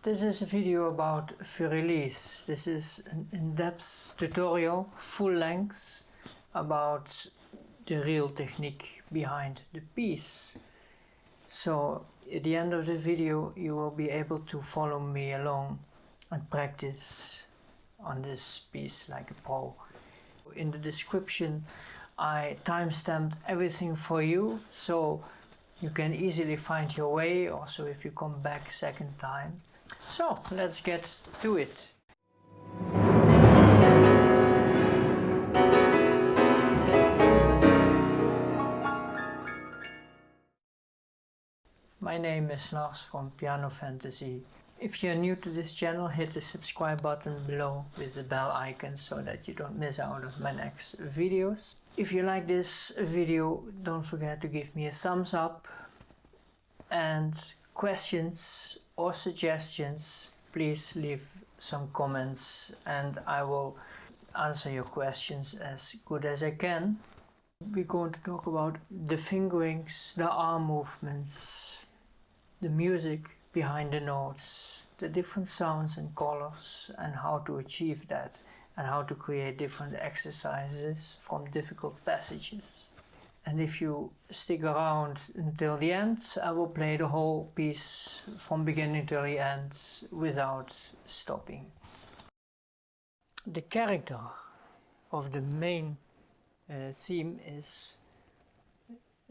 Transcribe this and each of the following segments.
This is a video about Für-Elise. This is an in-depth tutorial, full length, about the real technique behind the piece. So at the end of the video you will be able to follow me along and practice on this piece like a pro. In the description I timestamped everything for you, so you can easily find your way also if you come back second time. So let's get to it. My name is Lars from Piano Fantasy. If you're new to this channel, hit the subscribe button below with the bell icon so that you don't miss out on my next videos. If you like this video, don't forget to give me a thumbs up, and questions or suggestions, please leave some comments and I will answer your questions as good as I can. We're going to talk about the fingerings, the arm movements, the music behind the notes, the different sounds and colors, and how to achieve that, and how to create different exercises from difficult passages. And if you stick around until the end, I will play the whole piece from beginning to the end without stopping. The character of the main theme is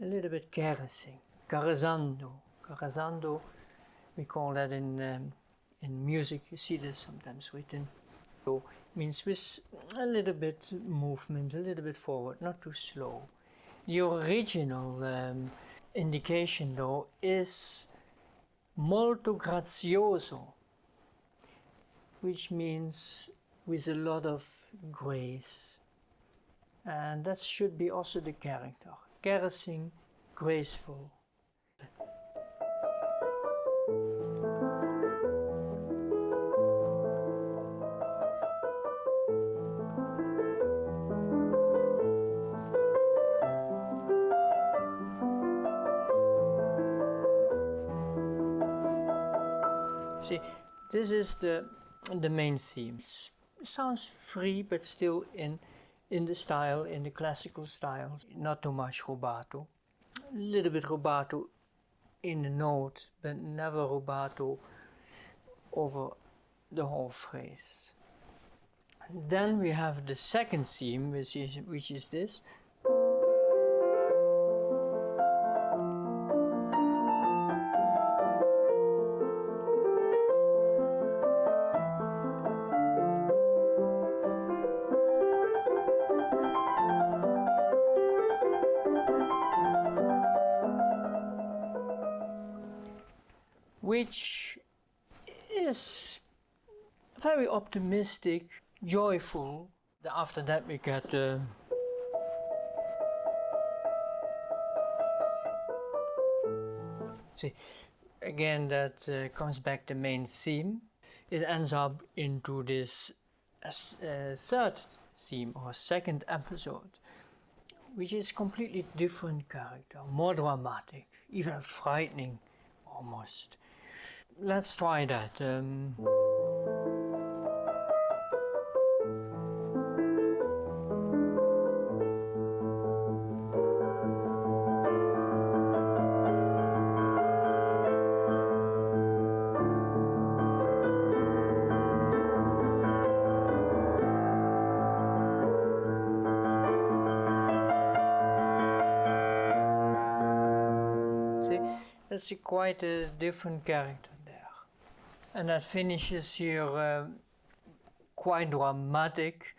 a little bit caressing, carezando. Carezando, we call that in music. You see this sometimes written. So means with a little bit movement, a little bit forward, not too slow. The original indication though is molto grazioso, which means with a lot of grace. And that should be also the character. Caressing, graceful. See, this is the main theme. It sounds free, but still in the style, in the classical style. Not too much rubato. A little bit rubato in the note, but never rubato over the whole phrase. And then we have the second theme, which is this. Which is very optimistic, joyful. After that we get see, again that comes back the main theme. It ends up into this third theme or second episode, which is completely different character, more dramatic, even frightening almost. Let's try that. See, that's quite a different character. And that finishes here quite dramatic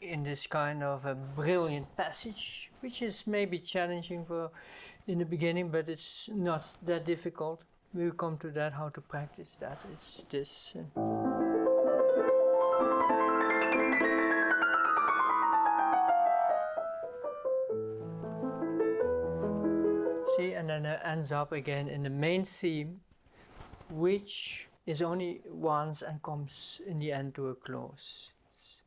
in this kind of a brilliant passage, which is maybe challenging in the beginning, but it's not that difficult. We'll come to that, how to practice that. It's this. See, and then it ends up again in the main theme, which is only once and comes in the end to a close. It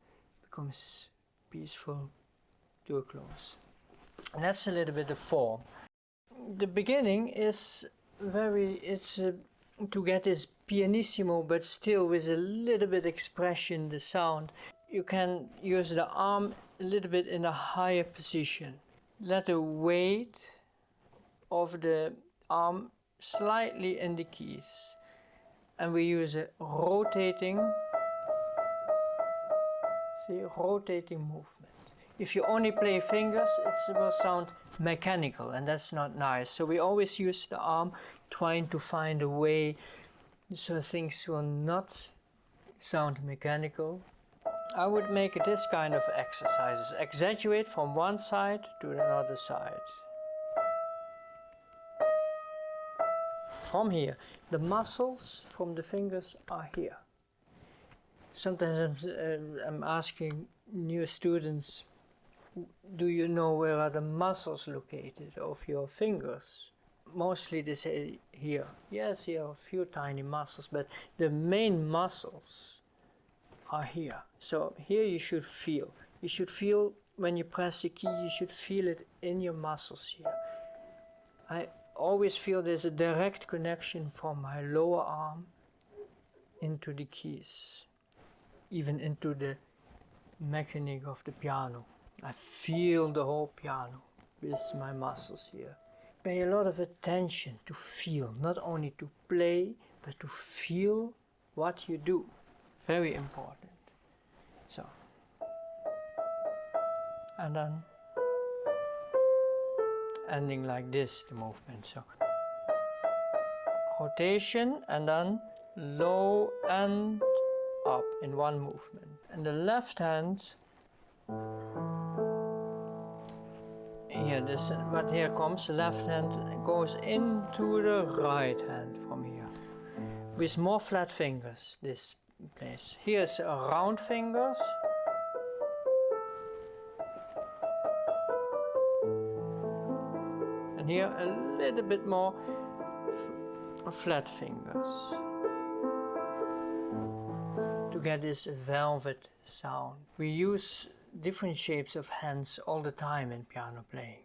becomes peaceful to a close. And that's a little bit the form. The beginning is it's to get this pianissimo but still with a little bit expression the sound, you can use the arm a little bit in a higher position. Let the weight of the arm slightly in the keys, and we use a rotating movement. If you only play fingers, it will sound mechanical, and that's not nice. So we always use the arm, trying to find a way so things will not sound mechanical. I would make this kind of exercises. Exaggerate from one side to another side. From here, the muscles from the fingers are here. Sometimes I'm asking new students, do you know where are the muscles located of your fingers? Mostly they say here. Yes, here are a few tiny muscles, but the main muscles are here. So here you should feel. You should feel when you press the key, you should feel it in your muscles here. I always feel there's a direct connection from my lower arm into the keys, even into the mechanic of the piano. I feel the whole piano with my muscles here. Pay a lot of attention to feel, not only to play, but to feel what you do. Very important. So, and then ending like this, the movement. So, rotation and then low and up in one movement. And the left hand, here comes the left hand, goes into the right hand from here with more flat fingers. This place here's round fingers, and here a little bit more flat fingers to get this velvet sound. We use different shapes of hands all the time in piano playing.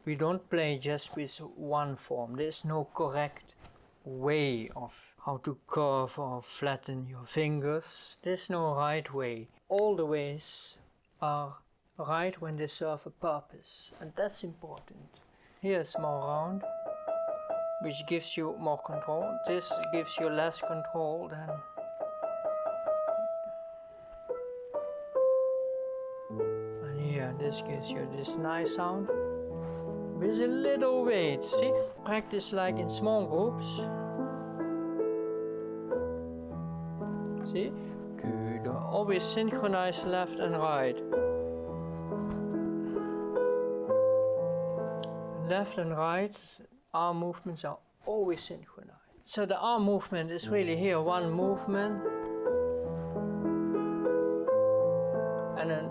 We don't play just with one form. There's no correct way of how to curve or flatten your fingers. There's no right way. All the ways are right when they serve a purpose, and that's important. Here's more round, which gives you more control. This gives you less control than. And here, this gives you this nice sound with a little weight. See? Practice like in small groups. See? Always synchronize left and right. Left and right arm movements are always synchronized. So the arm movement is really here, one movement, and then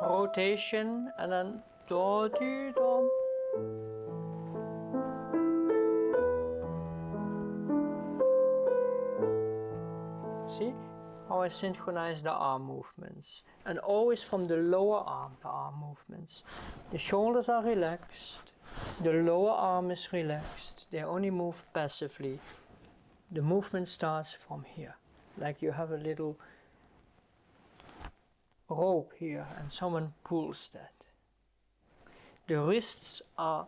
rotation, and then do do dum. See how I synchronize the arm movements, and always from the lower arm, the arm movements. The shoulders are relaxed, the lower arm is relaxed, they only move passively. The movement starts from here, like you have a little rope here and someone pulls that. The wrists are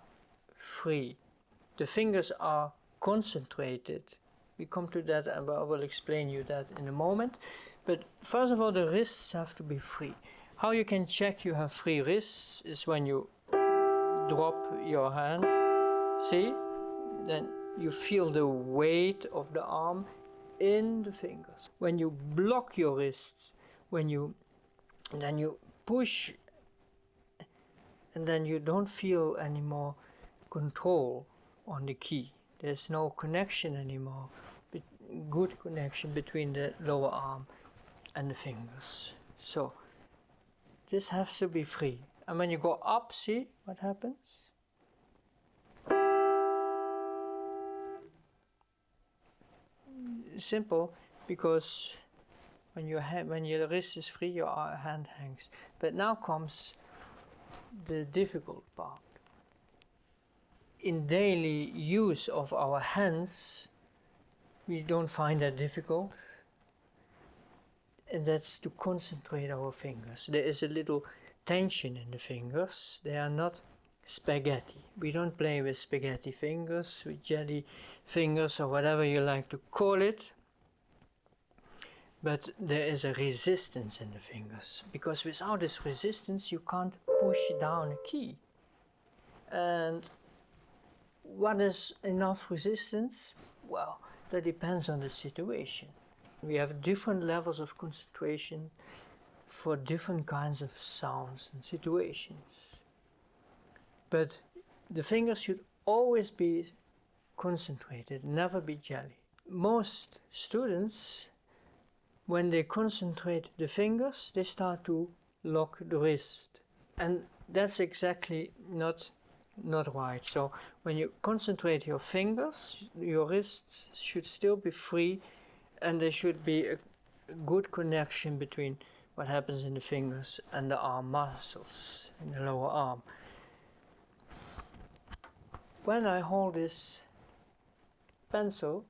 free, the fingers are concentrated. We come to that and I will explain you that in a moment. But first of all, the wrists have to be free. How you can check you have free wrists is when you drop your hand, see? Then you feel the weight of the arm in the fingers. When you block your wrists, then you push, and then you don't feel any more control on the key. There's no connection anymore, good connection between the lower arm and the fingers. So this has to be free. And when you go up, see what happens? Simple, because when your wrist is free, your hand hangs. But now comes the difficult part. in daily use of our hands, we don't find that difficult. And that's to concentrate our fingers. There is a little tension in the fingers. They are not spaghetti. We don't play with spaghetti fingers, with jelly fingers, or whatever you like to call it. But there is a resistance in the fingers, because without this resistance you can't push down a key. And what is enough resistance? Well, that depends on the situation. We have different levels of concentration for different kinds of sounds and situations. But the fingers should always be concentrated, never be jelly. Most students, when they concentrate the fingers, they start to lock the wrist. And that's exactly not right. So when you concentrate your fingers, your wrists should still be free, and there should be a good connection between what happens in the fingers and the arm muscles in the lower arm. When I hold this pencil,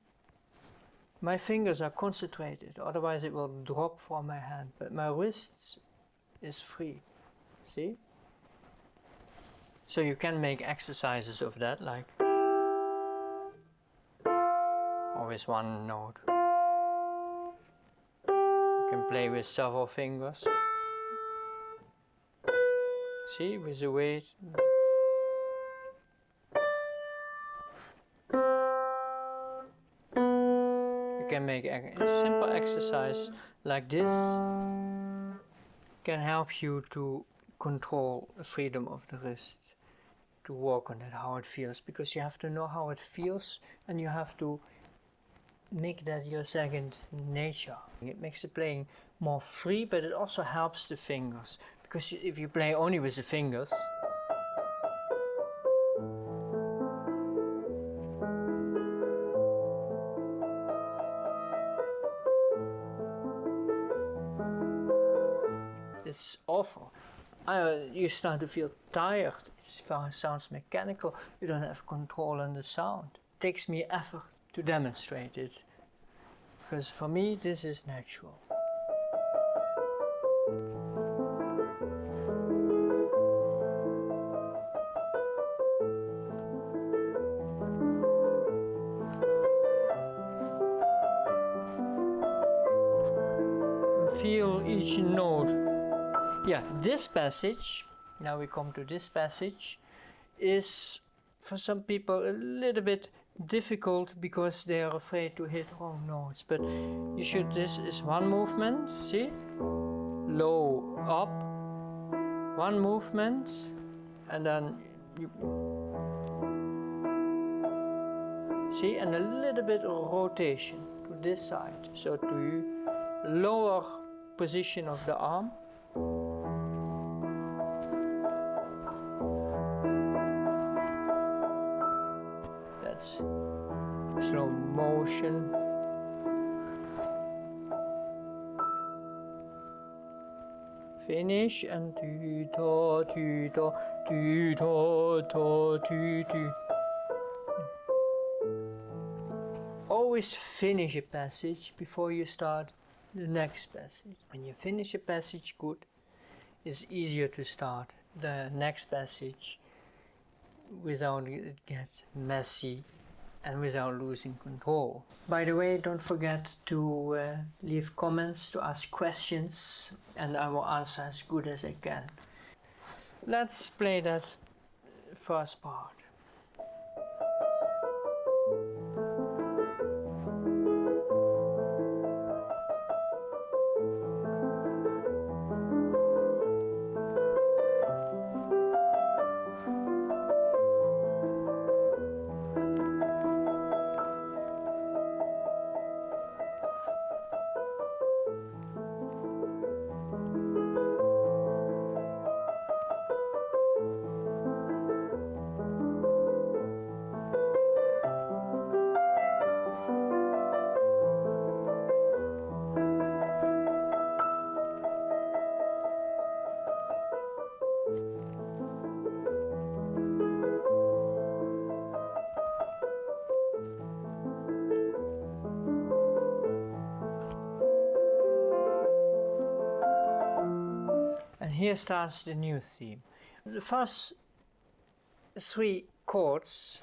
my fingers are concentrated, otherwise it will drop from my hand, but my wrist is free. See? So you can make exercises of that, like always one note. You can play with several fingers. See, with the weight. You can make a simple exercise like this. Can help you to control the freedom of the wrist, to work on it, how it feels, because you have to know how it feels and you have to make that your second nature. It makes the playing more free, but it also helps the fingers, because if you play only with the fingers, it's awful. You start to feel tired. It sounds mechanical. You don't have control on the sound. It takes me effort to demonstrate it, because for me this is natural. Feel each note. Yeah, this passage, now we come to this passage, is for some people a little bit difficult because they are afraid to hit wrong notes. But you should, this is one movement, see? Low, up, one movement, and then you see, and a little bit of rotation to this side. So to lower position of the arm. That's slow motion. Finish and tu ta tu ta tu ta ta tu tu. Always finish a passage before you start the next passage. When you finish a passage good, it's easier to start the next passage without it gets messy and without losing control. By the way, don't forget to leave comments, to ask questions, and I will answer as good as I can. Let's play that first part. here starts the new theme. The first 3 chords,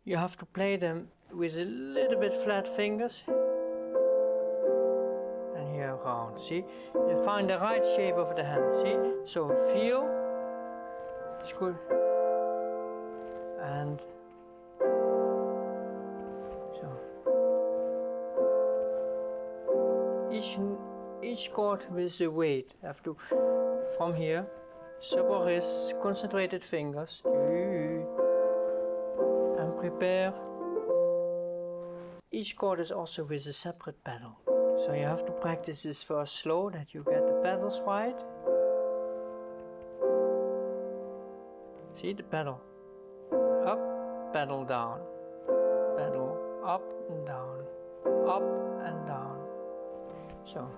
you have to play them with a little bit flat fingers. And here around, see? You find the right shape of the hand, see? So feel, it's good. And so each chord with the weight. Have to from here, suboris, concentrated fingers, and prepare. Each chord is also with a separate pedal. So you have to practice this first slow, that you get the pedals right. See the pedal. Up, pedal down. Pedal up and down. Up and down. So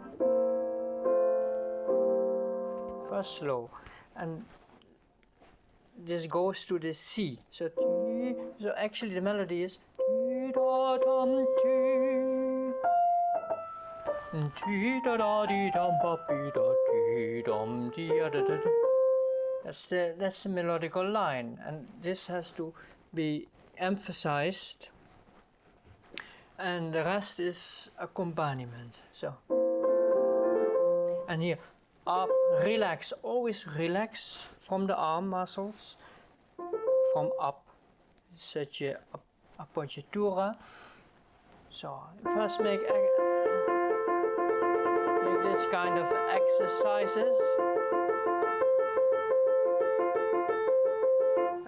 first slow. And this goes to the C. So actually the melody is that's the melodical line, and this has to be emphasized, and the rest is accompaniment. So, and here up, relax, always relax from the arm muscles, from up, such a appoggiatura. So first make this kind of exercises,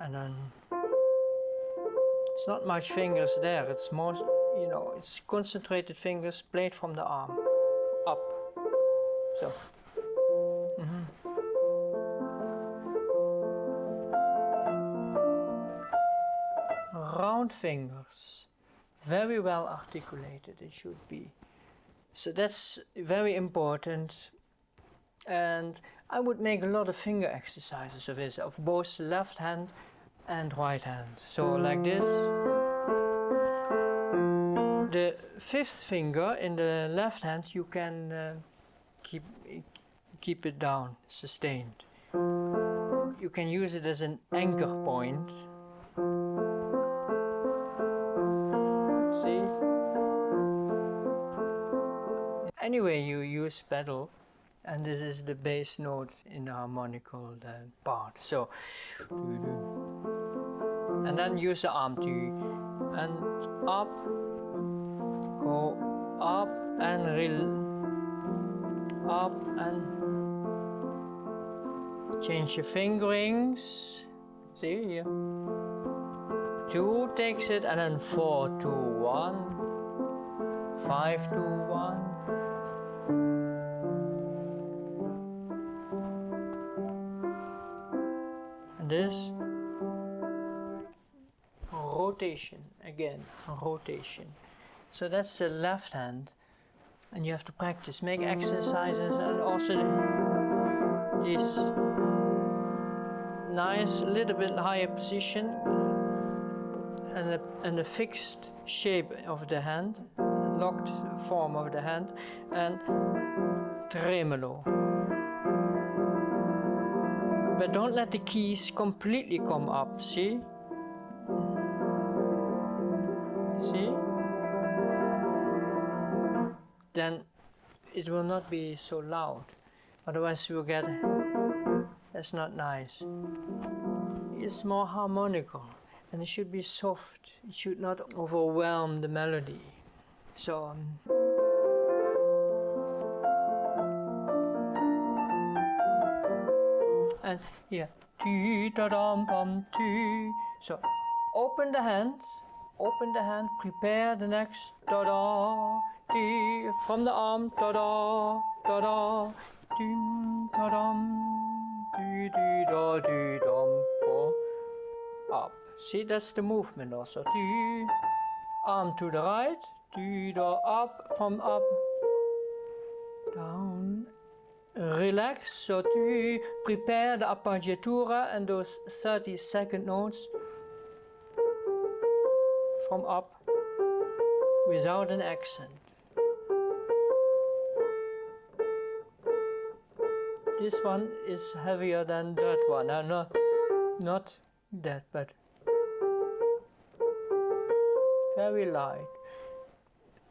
and then it's not much fingers there, it's more, it's concentrated fingers played from the arm up. So round fingers, very well articulated it should be. So that's very important, and I would make a lot of finger exercises of this, of both left hand and right hand. So like this. The 5th finger in the left hand you can keep it down, sustained. You can use it as an anchor point. See? Anyway, you use pedal, and this is the bass note in the harmonical part. So, and then use the arm and up, go up and up and change your fingerings. See here. 2 takes it, and then 4, 2, 1, 5, 2, 1. And this rotation, again, rotation. So that's the left hand, and you have to practice, make exercises, and also this nice little bit higher position and a fixed shape of the hand, locked form of the hand, and tremolo. But don't let the keys completely come up, see? See? Then it will not be so loud, otherwise you will get, that's not nice. It's more harmonical, and it should be soft, it should not overwhelm the melody. So and here, so open the hand, prepare the next da-da, dee, from the arm, da-da, da-da, dim, da-dum, dee, dee, da, dee, dum, po, up. See, that's the movement also. Dee, arm to the right, dee, da, up, from up, down, relax, so dee, prepare the appoggiatura and those 30-second notes from up without an accent. this one is heavier than that one. Not that, but very light.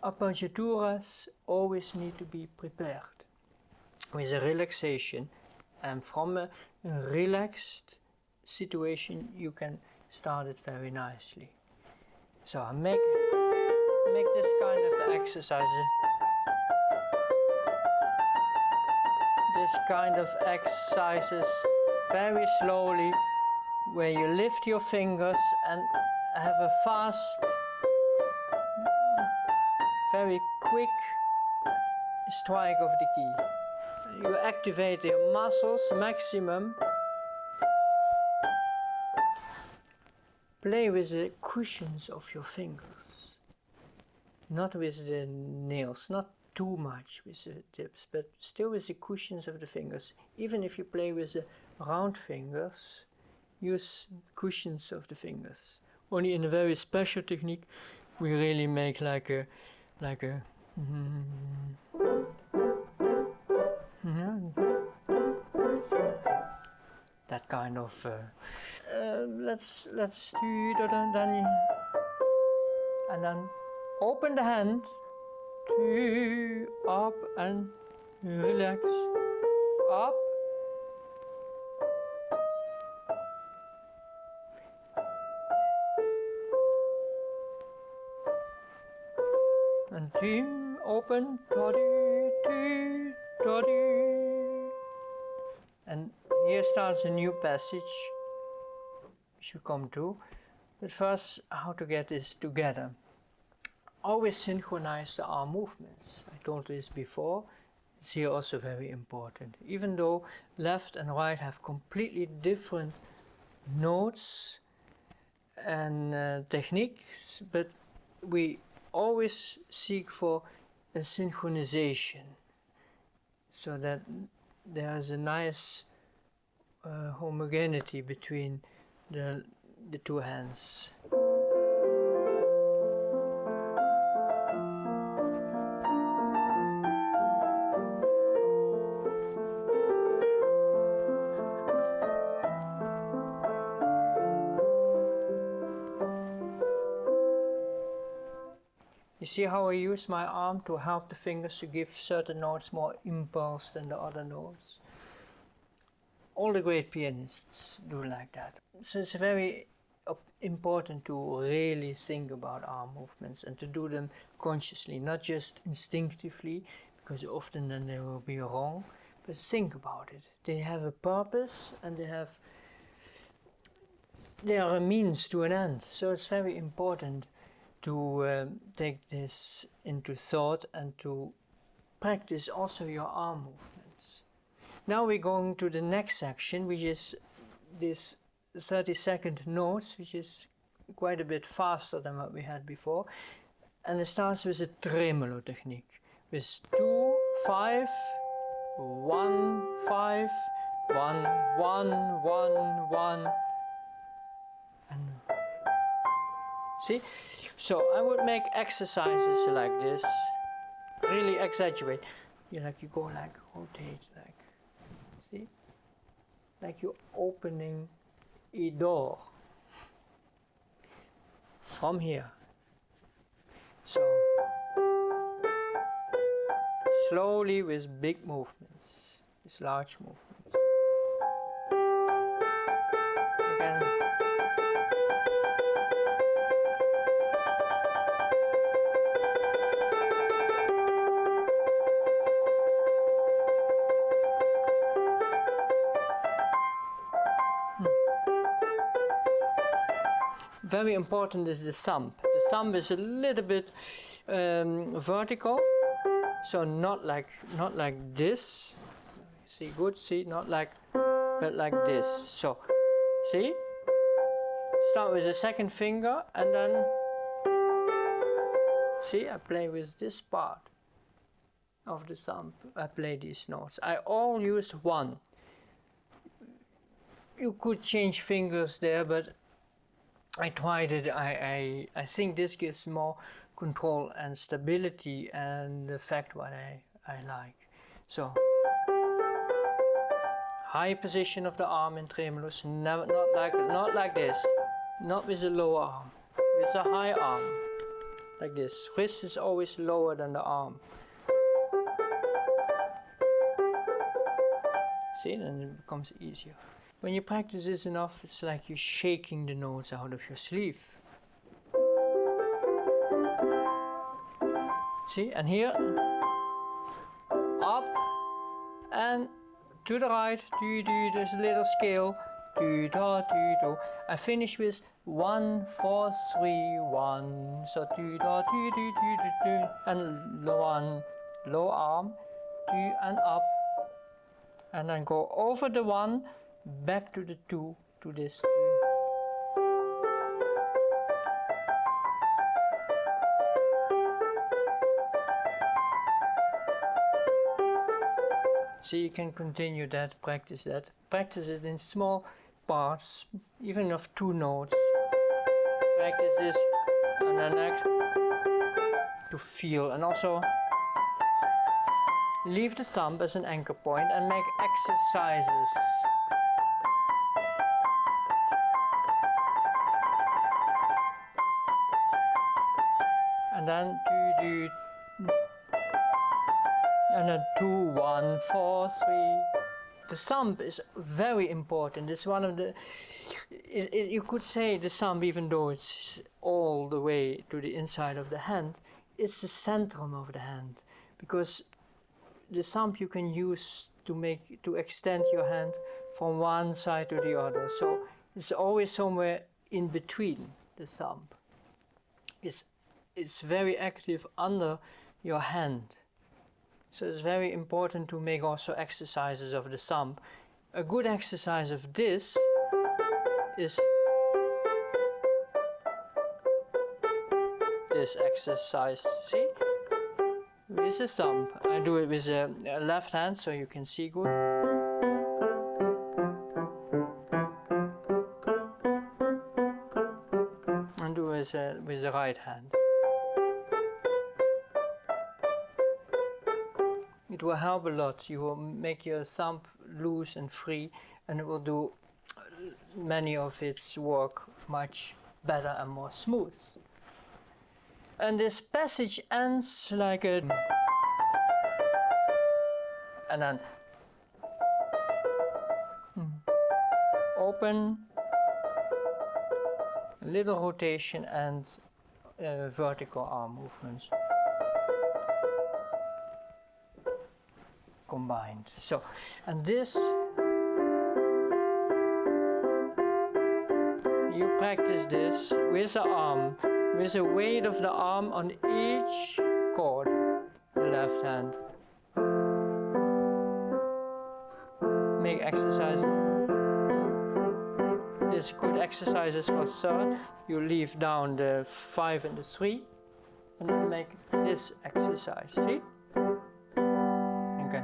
Appoggiaturas always need to be prepared with a relaxation, and from a relaxed situation you can start it very nicely. So I make this kind of exercises. This kind of exercises very slowly, where you lift your fingers and have a fast, very quick strike of the key. You activate your muscles maximum. Play with the cushions of your fingers, not with the nails, not too much with the tips, but still with the cushions of the fingers. Even if you play with the round fingers, use cushions of the fingers. Only in a very special technique we really make like a that kind of let's do then and then open the hand, up and relax, up and open, and here starts a new passage which you come to. But first, how to get this together. Always synchronize the arm movements. I told this before. It's here also very important. Even though left and right have completely different notes and techniques, but we always seek for a synchronization, so that there is a nice homogeneity between the two hands. You see how I use my arm to help the fingers to give certain notes more impulse than the other notes? All the great pianists do like that. So it's very important to really think about arm movements and to do them consciously, not just instinctively, because often then they will be wrong, but think about it. They have a purpose and they are a means to an end. So it's very important to take this into thought and to practice also your arm movements. Now we're going to the next section, which is this 30-second notes, which is quite a bit faster than what we had before. And it starts with a tremolo technique, with 2, 5, 1, 5, 1, 1, 1, 1. And see? So I would make exercises like this, really exaggerate. You go like, rotate like, see? Like you're opening a door from here. So slowly with big movements, with large movements. Again. Very important is the thumb. The thumb is a little bit vertical, so not like this. See, good. See, not like, but like this. So, see. Start with the second finger, and then see. I play with this part of the thumb. I play these notes. I all use one. You could change fingers there, but I tried it. I think this gives more control and stability and the fact what I like. So high position of the arm in tremolos, never, not like this, not with the lower arm, with a high arm, like this. Wrist is always lower than the arm. See, then it becomes easier. When you practice this enough, it's like you're shaking the notes out of your sleeve. See, and here, up and to the right, do, there's a little scale, do, da, do. I finish with 1, 4, 3, 1. So do, da, do, and 1, low arm, do, and up. And then go over the 1, back to the 2, to this 2. So you can continue that, practice that. Practice it in small parts, even of 2 notes. Practice this and then next to feel, and also leave the thumb as an anchor point and make exercises. And then do. And then 2, 1, 4, 3. The thumb is very important. It's one of the, you could say the thumb, even though it's all the way to the inside of the hand, it's the centrum of the hand, because the thumb you can use to extend your hand from one side to the other. So it's always somewhere in between the thumb. It's very active under your hand. So it's very important to make also exercises of the thumb. A good exercise of this is this exercise, see? With the thumb. I do it with the left hand so you can see good. And do it with the right hand. It will help a lot. You will make your thumb loose and free, and it will do many of its work much better and more smooth. And this passage ends like a, and then open, a little rotation and vertical arm movements combined. So, and this you practice this with the arm, with the weight of the arm on each chord, the left hand. Make exercise. This good exercises for third. You leave down the 5 and the 3, and then make this exercise. See? Okay.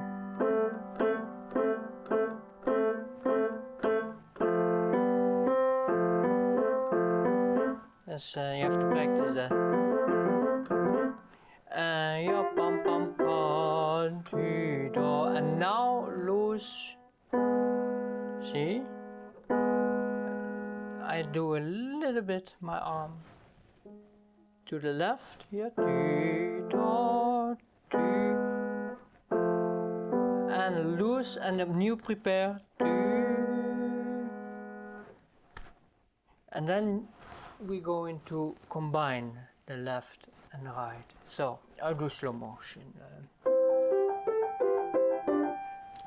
Yes, you have to practice that. And now loose. See? I do a little bit my arm to the left here. And loose, and then you prepare. And then we go into combine the left and right. So I'll do slow motion.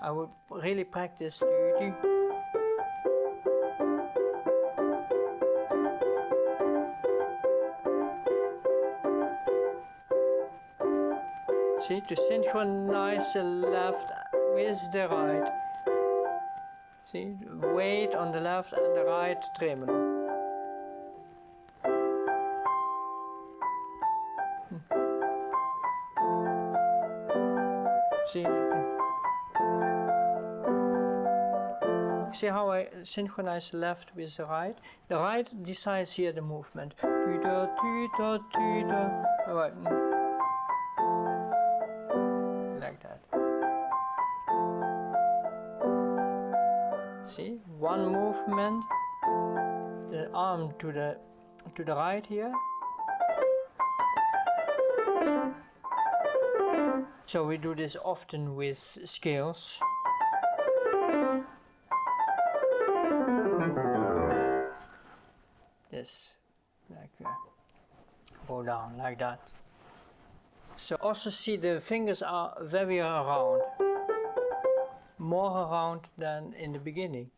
I would really practice. See, to synchronize the left with the right. See, weight on the left and the right tremolo. See how I synchronize left with the right? The right decides here the movement. Right. Like that. See, one movement, the arm to the right here. So we do this often with scales. This, like go down like that. So also see the fingers are very round, more round than in the beginning,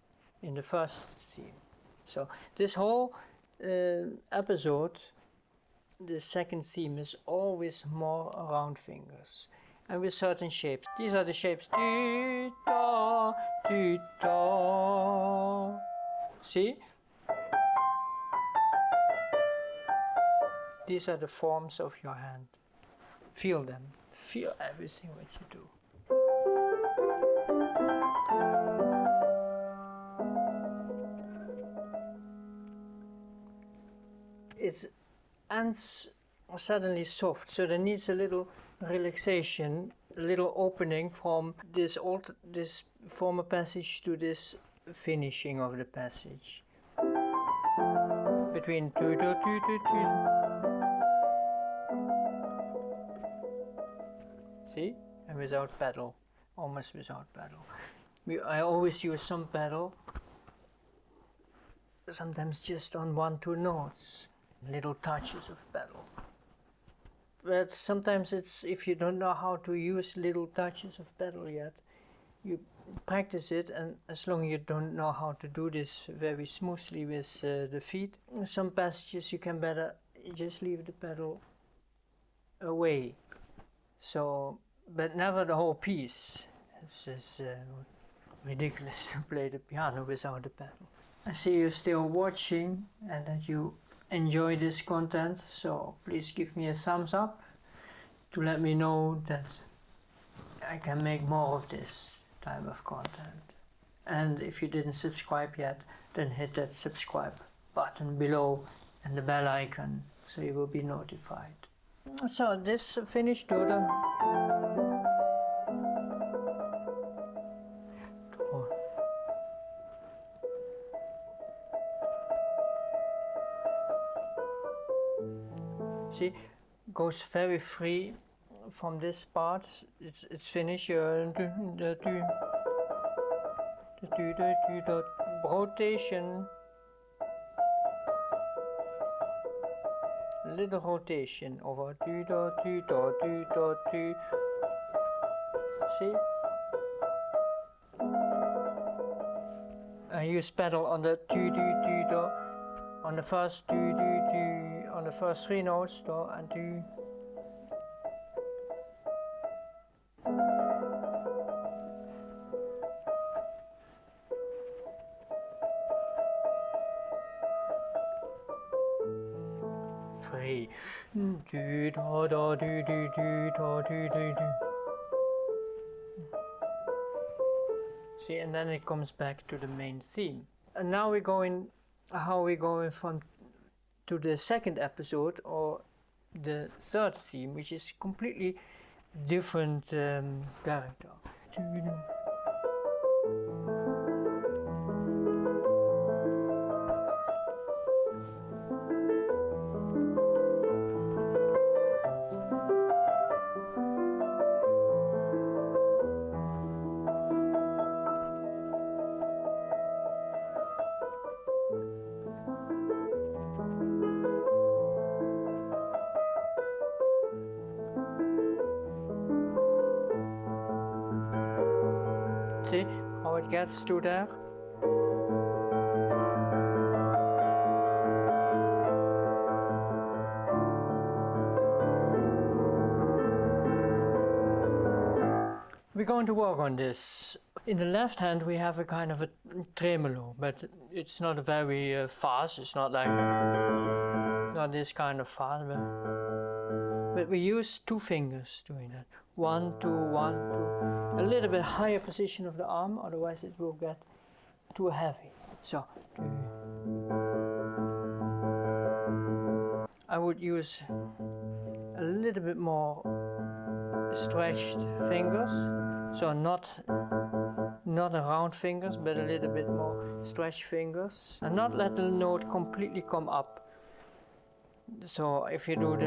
in the first theme. So this whole episode, the second theme is always more round fingers and with certain shapes. These are the shapes. Do, da, do, da. See? These are the forms of your hand. Feel them. Feel everything what you do. It ends suddenly soft, so there needs a little relaxation, a little opening from this former passage to this finishing of the passage. Between tu tu tu tu tu. See? And without pedal, almost without pedal. I always use some pedal, sometimes just on 1-2 notes, little touches of pedal. But sometimes it's, if you don't know how to use little touches of pedal yet, you practice it, and as long as you don't know how to do this very smoothly with the feet, some passages you can better just leave the pedal away. So, but never the whole piece. It's just ridiculous to play the piano without the pedal. I see you still watching and that you enjoy this content, so please give me a thumbs up to let me know that I can make more of this type of content. And if you didn't subscribe yet, then hit that subscribe button below and the bell icon so you will be notified. So this finished Dodo. See, goes very free from this part. It's finished. Rotation. Little rotation over do do do do do do do. See? I use pedal on the do do do do, on the first do do do, on the first 3 notes do and do. Free. Do da da do do do da do do do. See, and then it comes back to the main theme. And now we're going, how we're going from to the second episode or the third theme, which is completely different character. See how it gets to there? We're going to work on this. In the left hand we have a kind of a tremolo, but it's not very fast. It's not like, not this kind of fast, but we use 2 fingers doing that. 1, 2, 1, 2. A little bit higher position of the arm, otherwise it will get too heavy. So, I would use a little bit more stretched fingers, so not not round fingers, but a little bit more stretched fingers, and not let the note completely come up. So if you do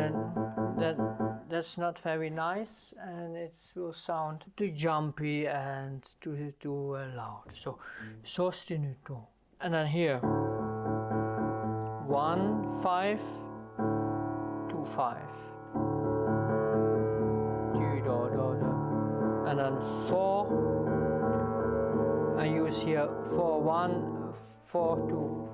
that's not very nice, and it will sound too jumpy and too loud. So sostenuto, and then here 1 5 2 5, do do do, and then 4. I use here 4 1 4 2.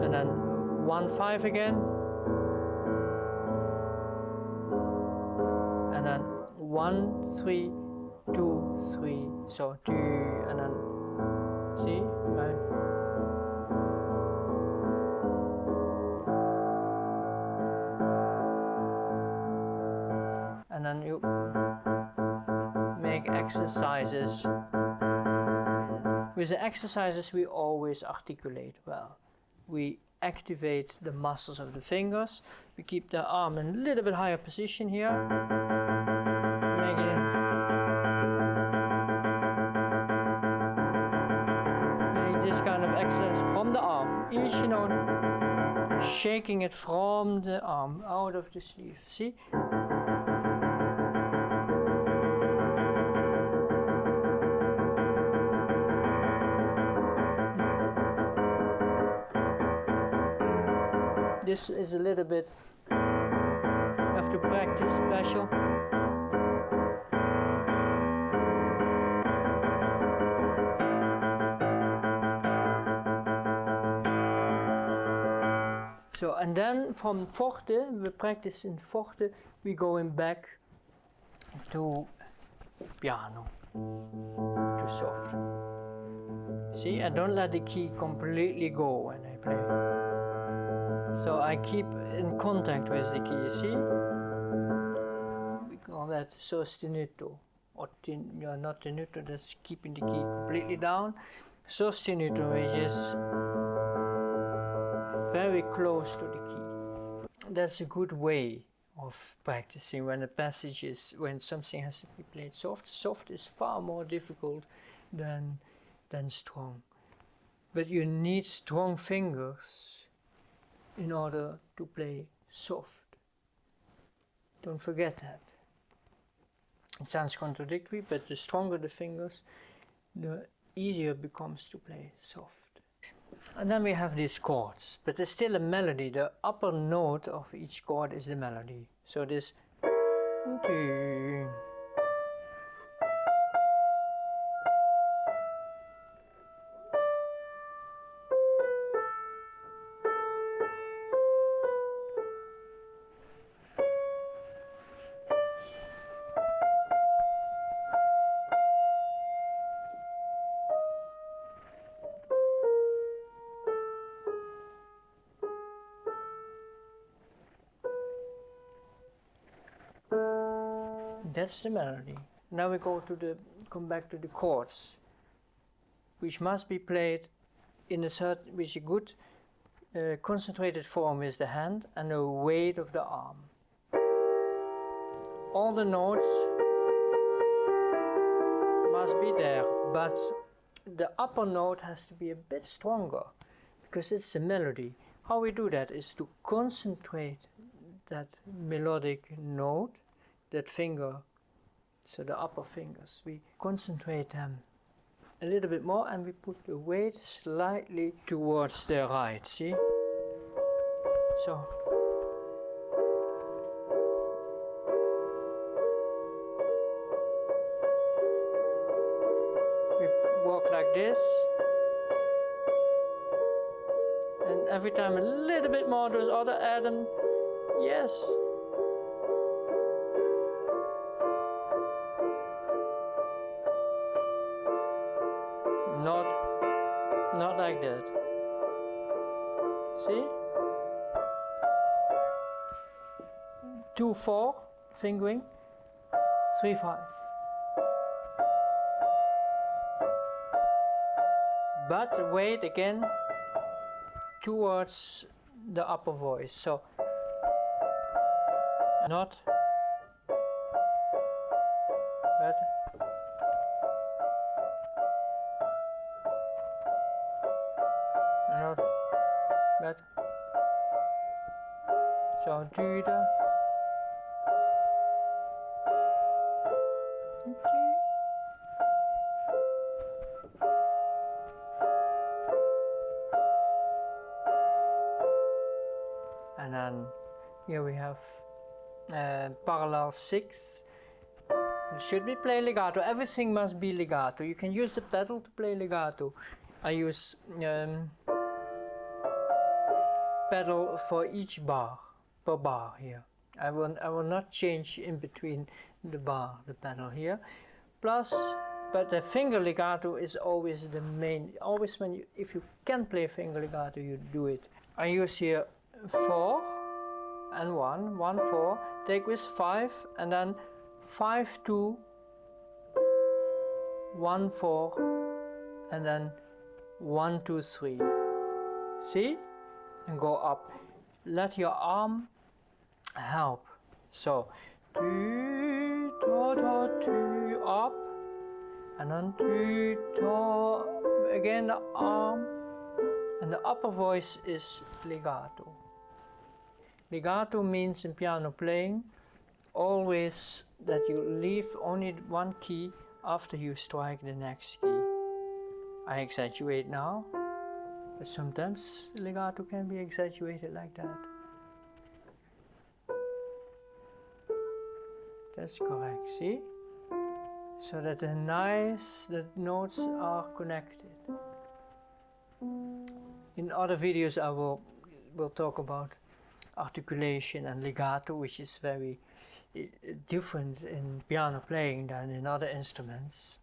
And then 1 5 again, and then 1 3 2 3. So do, and then see my, and then you make exercises. With the exercises we always articulate well. We activate the muscles of the fingers. We keep the arm in a little bit higher position here. Make this kind of exercise from the arm. Each note, shaking it from the arm out of the sleeve. See? This is a little bit, you have to practice special. So, and then from forte, we practice in forte, we going back to piano, to soft. See, I don't let the key completely go when I play. So I keep in contact with the key, see? We call that sostenuto, or not tenuto, that's keeping the key completely down. Sostenuto, which is very close to the key. That's a good way of practicing when a passage is, when something has to be played soft. Soft is far more difficult than strong. But you need strong fingers in order to play soft. Don't forget that. It sounds contradictory, but the stronger the fingers, the easier it becomes to play soft. And then we have these chords, but there's still a melody. The upper note of each chord is the melody. So this that's the melody. Now we come back to the chords, which must be played in a certain, with a good concentrated form with the hand and the weight of the arm. All the notes must be there, but the upper note has to be a bit stronger because it's a melody. How we do that is to concentrate that melodic note, that finger, so the upper fingers, we concentrate them a little bit more and we put the weight slightly towards the right, see? So. We walk like this. And every time a little bit more those other atom, yes. Not like that. See? 2 4 fingering, 3 5. But weight again towards the upper voice. So not better. Another, better. So do that. Okay. And then here we have parallel 6. It should be play legato. Everything must be legato. You can use the pedal to play legato. I use pedal for each bar, per bar here. I will not change in between the bar, the pedal here. Plus, but the finger legato is always the main. Always when you, if you can play finger legato, you do it. I use here 4 and 1, 1, 4. Take with 5 and then 5, 2, 1, 4, and then 1, 2, 3. See? And go up. Let your arm help. So, tu, ta, ta, tu, up, and then tu, ta, again the arm, and the upper voice is legato. Legato means in piano playing always that you leave only one key after you strike the next key. I exaggerate now, but sometimes legato can be exaggerated like that. That's correct, see? So that the notes are connected. In other videos I will talk about articulation and legato, which is very different in piano playing than in other instruments.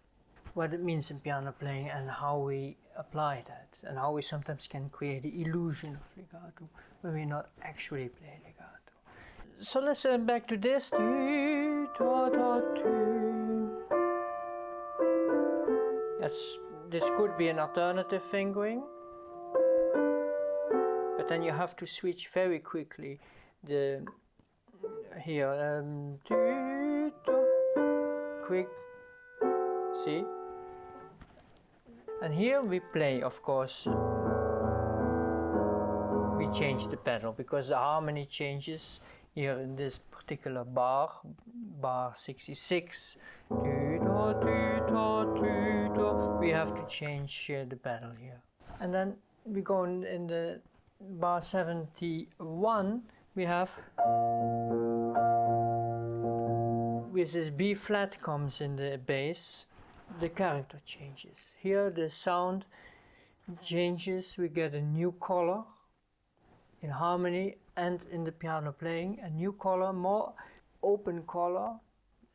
What it means in piano playing and how we apply that, and how we sometimes can create the illusion of legato when we not actually play legato. So let's get back to this. This could be an alternative fingering, but then you have to switch very quickly. Quick, see? And here we play, of course. We change the pedal because the harmony changes here in this particular bar 66. We have to change the pedal here. And then we go in the bar 71, we have, with this B flat comes in the bass, the character changes. Here the sound changes, we get a new color in harmony and in the piano playing, a new color, more open color,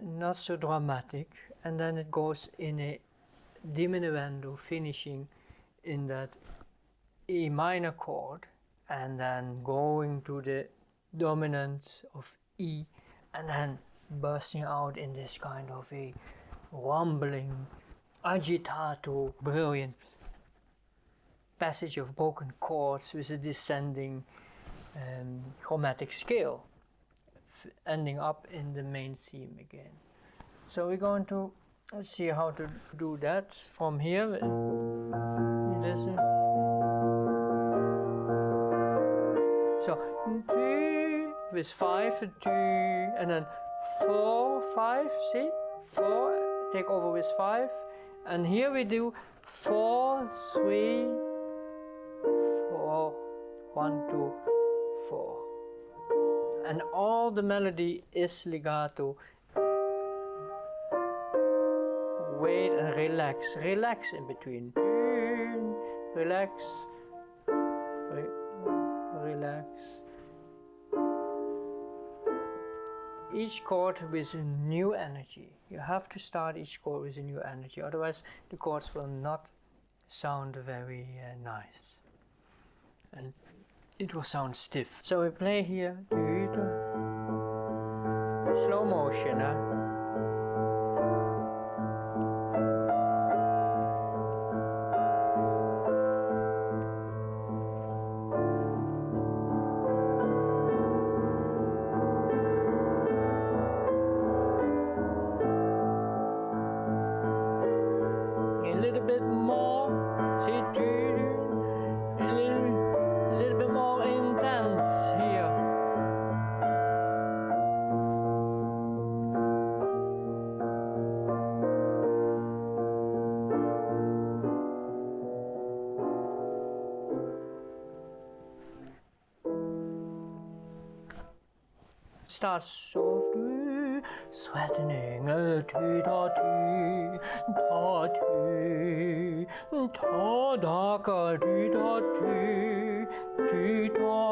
not so dramatic, and then it goes in a diminuendo, finishing in that E minor chord, and then going to the dominant of E, and then bursting out in this kind of a rumbling, agitato, brilliant passage of broken chords with a descending chromatic scale, ending up in the main theme again. So we're going to see how to do that from here. Listen. So with 5, 2, and then 4, 5, see? 4, take over with 5, and here we do 4, 3, 4, 1, 2, 4. And all the melody is legato. Wait and relax. Relax in between. Relax. Relax. Each chord with a new energy. You have to start each chord with a new energy, otherwise the chords will not sound very nice. And it will sound stiff. So we play here. Slow motion, huh? little bit more. See, a little bit more intense here. Starts softly, sweatening a tea-da-tea, da-tea, ta-da-ka, tea-da-tea, tea-da-tea-dum-pa.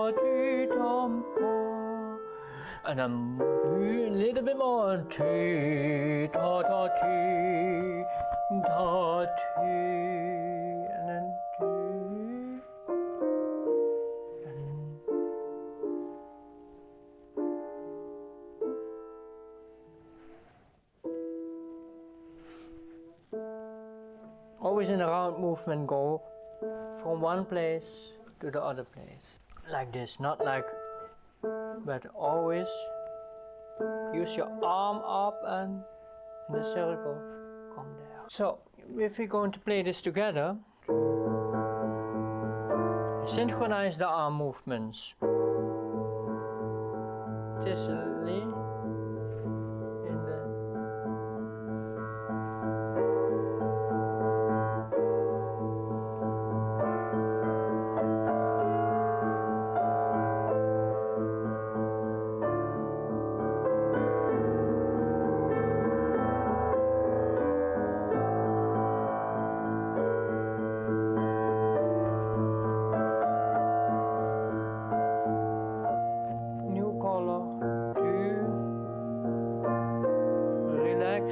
And then a little bit more, tea-da-da-tea, da-tea, and then tea. Always in a round movement, go from one place to the other place. Like this, not like, but always use your arm up and in a circle, come there. So, if we're going to play this together, synchronize the arm movements. Distantly in the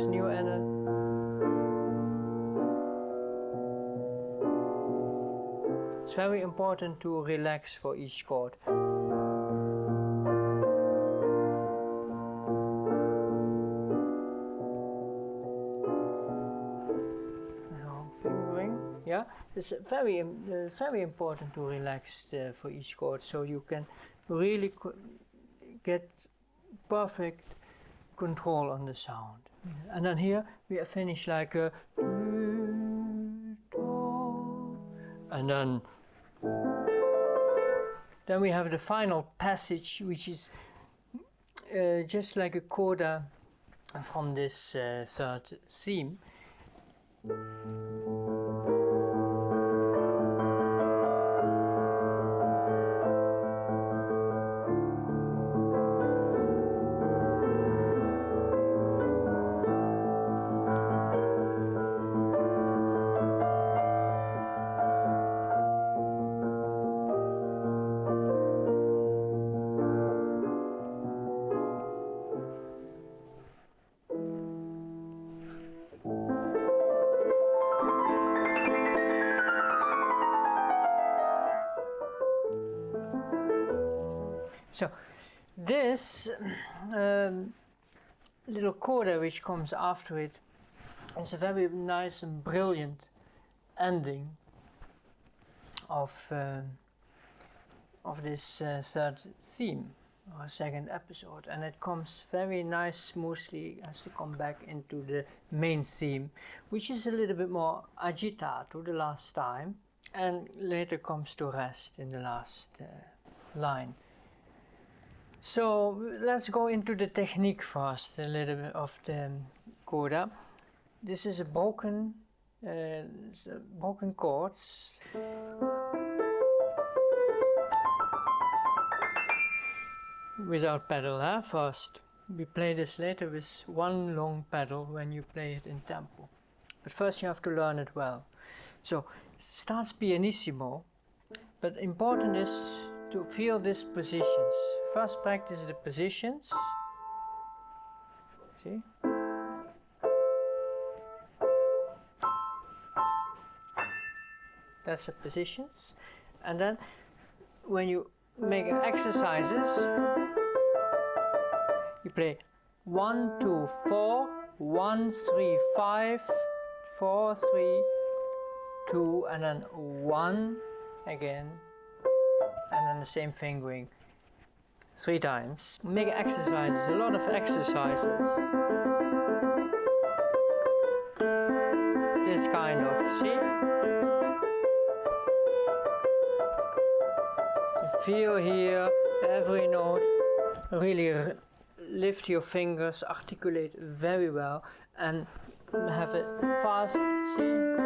new energy. It's very important to relax for each chord. Fingering, yeah, it's very important to relax for each chord, so you can really get perfect control on the sound. And then here we finish like a, and then we have the final passage, which is just like a coda from this third theme. So this little coda which comes after it is a very nice and brilliant ending of this third theme or second episode, and it comes very nice smoothly as to come back into the main theme, which is a little bit more agitato the last time, and later comes to rest in the last line. So let's go into the technique first, a little bit of the coda. This is a broken chords. Without pedal, first. We play this later with one long pedal when you play it in tempo. But first you have to learn it well. So it starts pianissimo, but important is to feel these positions. First practice the positions. See? That's the positions. And then when you make exercises, you play 1, 2, 4, 1, 3, 5, 4, 3, 2, and then 1 again, and then the same fingering 3 times. Make exercises, a lot of exercises. This kind of See? Feel here every note, really lift your fingers, articulate very well, and have it fast, see?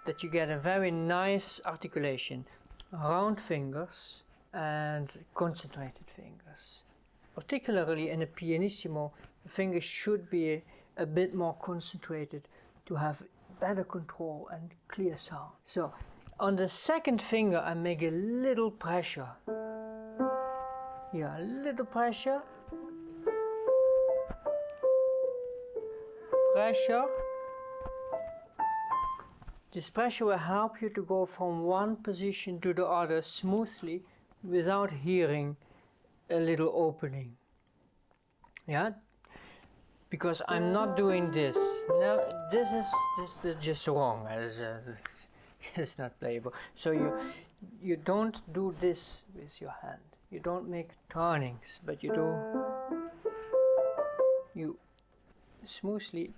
That you get a very nice articulation, round fingers and concentrated fingers. Particularly in a pianissimo, the fingers should be a bit more concentrated to have better control and clear sound. So, on the second finger I make a little pressure. Here, a little pressure. Pressure. This pressure will help you to go from one position to the other smoothly without hearing a little opening. Yeah? Because I'm not doing this. No, this is just wrong. It's not playable. So you don't do this with your hand. You don't make turnings, but you smoothly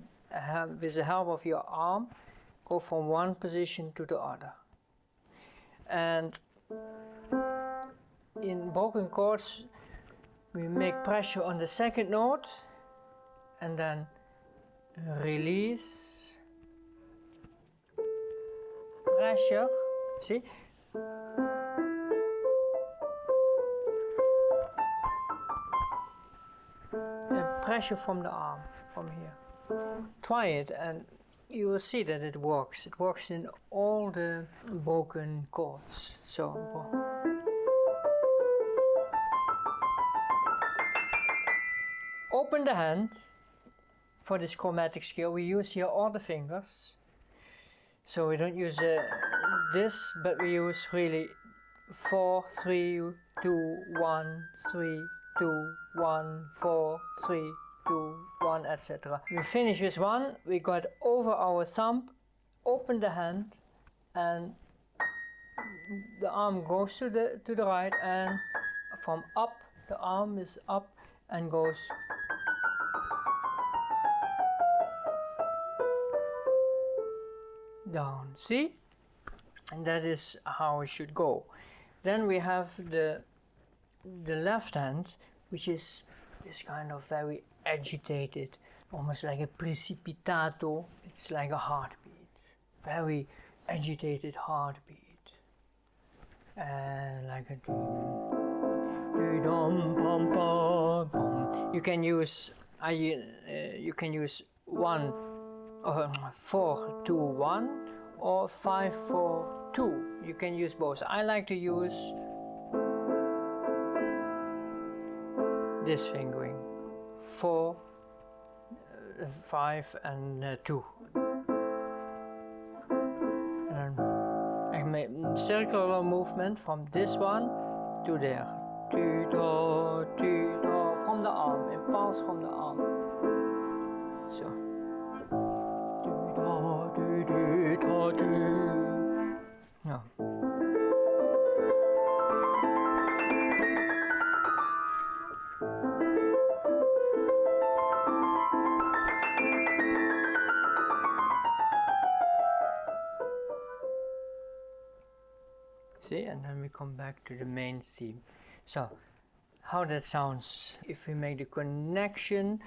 with the help of your arm go from one position to the other. And in broken chords we make pressure on the second note and then release, pressure, see? And pressure from the arm, from here. Try it and you will see that it works. It works in all the broken chords. So, open the hand. For this chromatic scale we use here all the fingers. So we don't use this, but we use really 4, 3, 2, 1, 3, 2, 1, 4, 3, 2, 1, etc. We finish with 1, we got over our thumb, open the hand, and the arm goes to the right, and from up, the arm is up and goes down, see? And that is how it should go. Then we have the left hand, which is this kind of very agitated, almost like a precipitato. It's like a heartbeat, very agitated heartbeat, and like a you can use 1 4 2 1 or 5 4 2. You can use both. I like to use this fingering, 4 5 and 2, and I make circular movement from this one to there, from the arm, impulse from the arm. So no. See, and then we come back to the main theme. So, how that sounds if we make the connection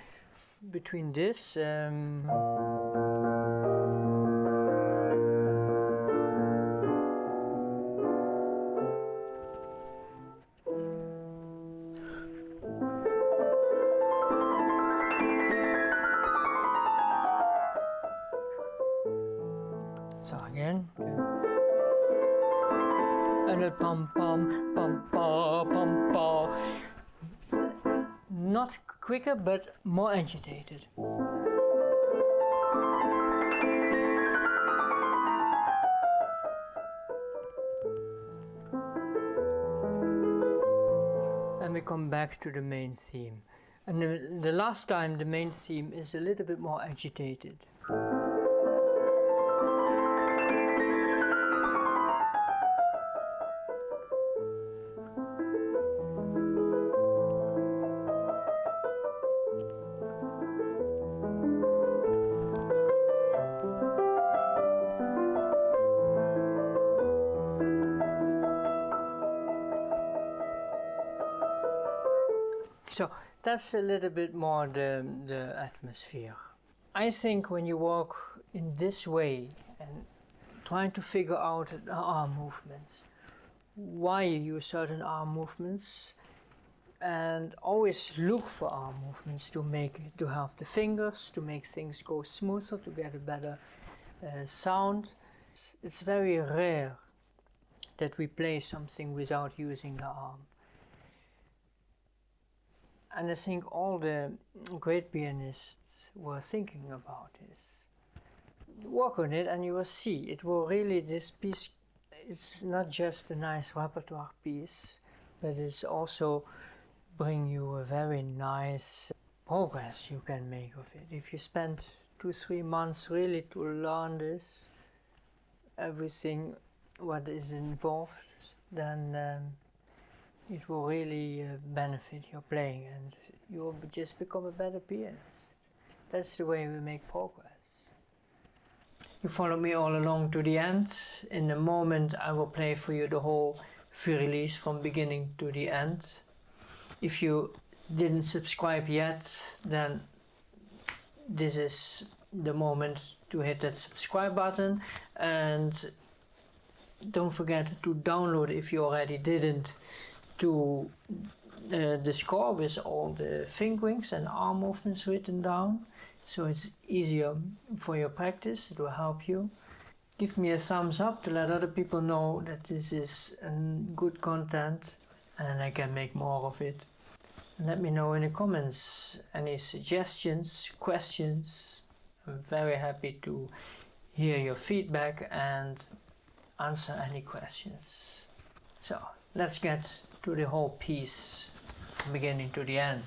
between this. So again. And then pum pum pum pa pum pa. Not quicker, but more agitated. And we come back to the main theme. And the last time the main theme is a little bit more agitated. So that's a little bit more the atmosphere. I think when you walk in this way and trying to figure out the arm movements, why you use certain arm movements, and always look for arm movements to help the fingers, to make things go smoother, to get a better sound. It's very rare that we play something without using the arm. And I think all the great pianists were thinking about this. Work on it and you will see, it will really, this piece is not just a nice repertoire piece, but it's also bring you a very nice progress you can make of it. If you spend 2-3 months really to learn this, everything what is involved, then it will really benefit your playing and you will just become a better pianist. That's the way we make progress. You followed me all along to the end. In a moment I will play for you the whole free release from beginning to the end. If you didn't subscribe yet, then this is the moment to hit that subscribe button, and don't forget to download, if you already didn't, to the score with all the fingerings and arm movements written down, so it's easier for your practice. It will help you. Give me a thumbs up to let other people know that this is good content and I can make more of it. And let me know in the comments any suggestions, questions. I'm very happy to hear your feedback and answer any questions. So let's get to the whole piece from beginning to the end.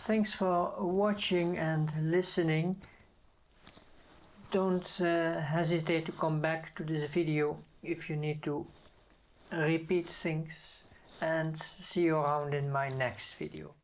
thanks for watching and listening. Don't hesitate to come back to this video if you need to repeat things, and see you around in my next video.